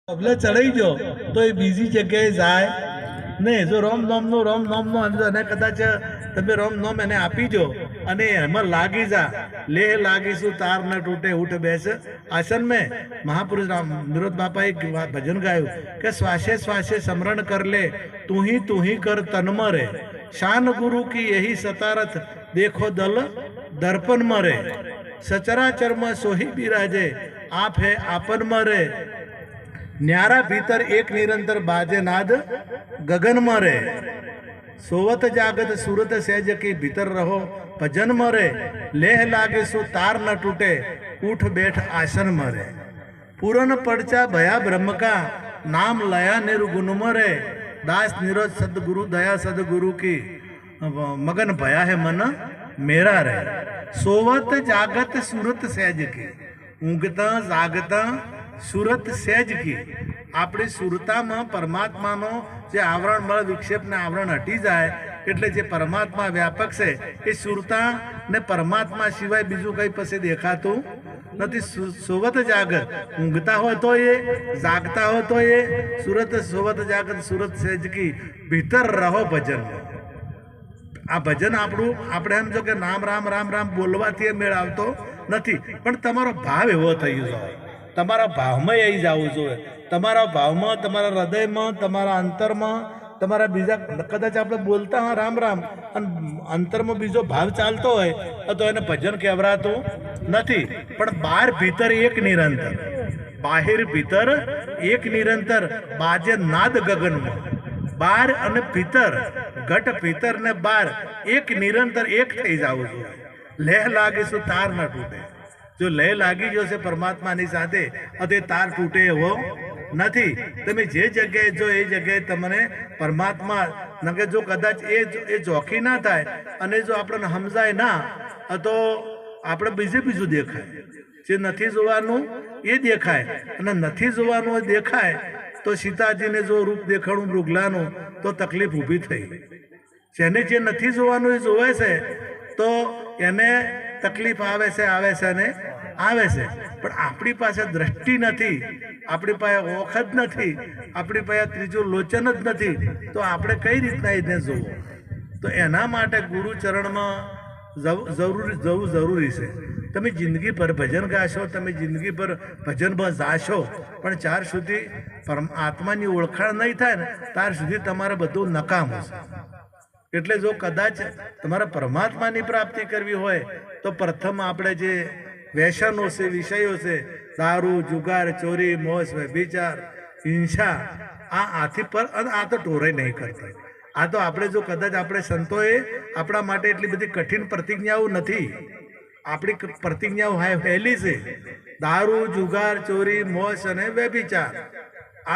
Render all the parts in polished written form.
પગલે ચડાઈ ગયો તો એ બીજી જગ્યાએ જાય નહીં. જો રોમ નોમનો અને કદાચ તમે રોમ નોમ એને આપી જો અને એમાં લાગી જા, લેહ લાગીશું તાર ન તૂટે ઉઠ બેસ આસન મેં. મહાપુરુષ નિરોધ બાપા એક ભજન ગાયું કે શ્વાસે શ્વાસે સ્મરણ કર લે, તું ही કર તન મરે, શાન ગુરુ કી यही સતારથ દેખો દલ દર્પણ મરે, સચરાચર માં સોહી બિરાજે આપ હે આપન મરે, न्यारा भीतर एक निरंतर बाजे नाद गगन मरे, सोवत जागत सूरत सहज की भीतर रहो भजन मरे, लेह लागे सो तार न टूटे उठ बैठ आसन मरे, पूरन पर्चा भया ब्रह्म का नाम लया निर्गुण मरे, दास निरोध सदगुरु दया सदगुरु की मगन भया है मन मेरा रे, सोवत जागत सूरत सहज की, ઊંઘતા જાગતા સુરત સહેજ કી. આપણી સુરતામાં પરમાત્માનો જે આવરણ બળ વિક્ષેપને આવરણ હટી જાય એટલે જે પરમાત્મા વ્યાપક છે એ સુરતા ને પરમાત્મા સિવાય બીજું કંઈ પછી દેખાતું નથી. સોવત જાગત ઊંઘતા હોય તો એ, જાગતા હોય તો એ, સુરત સોવત જાગત સુરત સહેજ કી ભીતર રહો ભજન. આ ભજન આપણું આપણે એમ જો કે નામ રામ રામ રામ બોલવાથી મેળ આવતો નથી, પણ તમારો ભાવ એવો થઈ જાય, તમારા ભાવમાં આવી જવું જોઈએ. તમારા ભાવમાં, તમારા હૃદયમાં, તમારા અંતરમાં, તમારા બીજા કદાચ આપણે બોલતા હા રામ રામ અને અંતરમાં બીજો ભાવ ચાલતો હોય તો એને ભજન કહેવરાતું નથી. પણ બહાર ભીતર એક નિરંતર, બાહિર ભીતર એક નિરંતર બાજે નાદ ગગનમાં. બહાર અને ભીતર, ઘટ ભીતર ને બહાર એક નિરંતર એક થઈ જવું જોઈએ. લેહ લાગીશું તાર ન તૂટે. જો લય લાગી જશે પરમાત્માની સાથે તે તાર તૂટે એવો નથી. તમે જે જગ્યાએ જો એ જગ્યાએ તમને પરમાત્મા નકે જો કદાચ એ ચોખી ના થાય અને જો આપણને સમજાય ના તો આપણે બીજું દેખાય. જે નથી જોવાનું એ દેખાય અને નથી જોવાનું એ દેખાય તો સીતાજીને જો રૂપ દેખાણું મૃગલાનું તો તકલીફ ઊભી થઈ. જેને જે નથી જોવાનું એ જોવે છે તો એને તકલીફ આવે છે અને આવે છે. પણ આપણી પાસે દ્રષ્ટિ નથી, આપણી પાસે ઓખ જ નથી, આપણી પાસે ત્રીજું લોચન જ નથી, તો આપણે કઈ રીતના એને જોવું? તો એના માટે ગુરુ ચરણમાં જવું જરૂરી છે. તમે જિંદગી પર ભજન ગાશો, તમે જિંદગી પર ભજનમાં જાશો, પણ ચાર સુધી આત્માની ઓળખાણ નહીં થાય ને ત્યાર સુધી તમારે બધું નકામું છે. એટલે જો કદાચ તમારે પરમાત્માની પ્રાપ્તિ કરવી હોય તો પ્રથમ આપણે જે વ્યસનો છે, વિષયો છે, દારૂ, જુગાર, ચોરી, મોસ, વ્યભિચાર, હિંસા, આ આથી પર આ તો ટોરે નહીં કરતા. આ તો આપણે જો કદાચ આપણે સંતોએ આપણા માટે એટલી બધી કઠિન પ્રતિજ્ઞાઓ નથી. આપણી પ્રતિજ્ઞાઓ વહેલી છે. દારૂ, જુગાર, ચોરી, મોસ અને વ્યભિચાર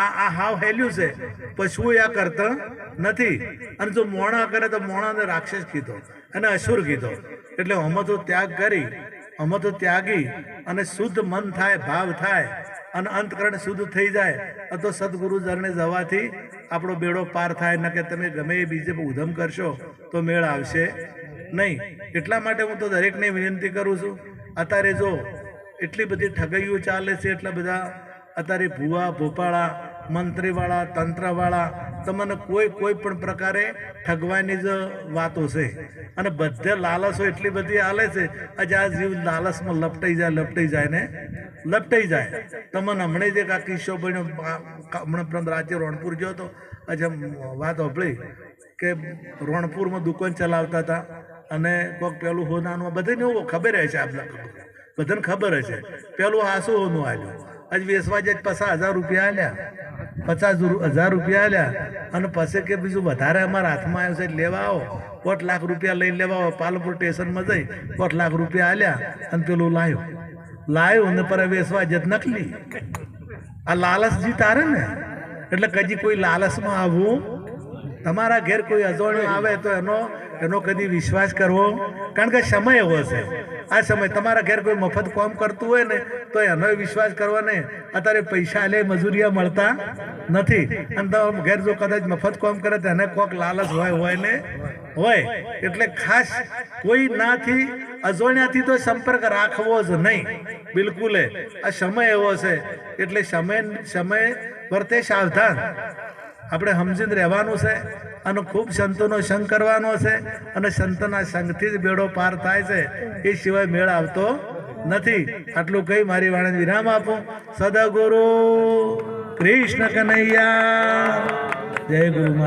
આ હાવ હેલ્યું છે. પશુઓ આ કરતા નથી. અને જો મોણા કરે તો મોણાને રાક્ષસ કીધો અને અસુર કીધો. એટલે અમે તો ત્યાગ કરી, અમે તો ત્યાગી અને શુદ્ધ મન થાય, ભાવ થાય અને અંતકરણ શુદ્ધ થઈ જાય તો સદગુરુ ચરણે જવાથી આપણો બેડો પાર થાય. ન કે તમે ગમે એ બીજે ઉધમ કરશો તો મેળ આવશે નહીં. એટલા માટે હું તો દરેકને વિનંતી કરું છું. અત્યારે જો એટલી બધી ઠગાઈઓ ચાલે છે, એટલા બધા અત્યારે ભૂવા, ભોપાળા, મંત્રીવાળા, તંત્રવાળા તમને કોઈ પણ પ્રકારે ઠગવાની જ વાતો છે. અને બધે લાલસો એટલી બધી હાલે છે. આજે આ જીવ લાલસમાં લપટાઈ જાય ને લપટાઈ જાય. તમને હમણાં જ એક આ કિસ્સો બન્યો, હમણાં રાજ્ય રોણપુર ગયો હતો. આજે વાત સાંભળી કે રોણપુરમાં દુકાન ચલાવતા હતા અને કોઈક પેલું હોનાનું બધાને એવું ખબર હશે, આપને બધાને ખબર હશે પેલું હાસું હોનું આવ્યું. આજ વેસવા જાય 50,000 રૂપિયા આલ્યા, 50,000 રૂપિયા આલ્યા અને પછી કે બીજું વધારે અમારા હાથમાં આવ્યું છે લેવા આવો, 1 લાખ રૂપિયા લઈને લેવા આવો. પાલનપુર સ્ટેશનમાં જઈ 1 લાખ રૂપિયા આલ્યા અને પેલું લાવ્યું અને પર વેસવા જત નકલી. આ લાલચજી તારે ને. એટલે કદી કોઈ લાલચમાં આવવું, તમારા ઘેર કોઈ અજાણ્યો આવે તો એનો કદી વિશ્વાસ કરવો, કારણ કે સમય એવો છે. આ સમય તમારા ઘેર કોઈ મફત કામ કરતું હોય ને તો એનો વિશ્વાસ કરવો નહીં. અત્યારે પૈસા લે મજૂરિયા મળતા નથી અને તમે ઘેર જો કદાચ મફત કામ કરે તો એને કોઈક લાલચ હોય ને હોય. એટલે ખાસ કોઈ નાથી અજાણ્યાથી તો સંપર્ક રાખવો જ નહીં બિલકુલ. આ સમય એવો છે એટલે સમય વર્તે સાવધાન. આપણે સમજીને રહેવાનું છે અને ખૂબ સંતોનો સંગ કરવાનો છે અને સંતના સંગથી જ બેડો પાર થાય છે, એ સિવાય મેળ આવતો નથી. આટલું કહી મારી વાણીને વિરામ આપું. સદગુરુ કૃષ્ણ કનૈયા જય ગુરુ.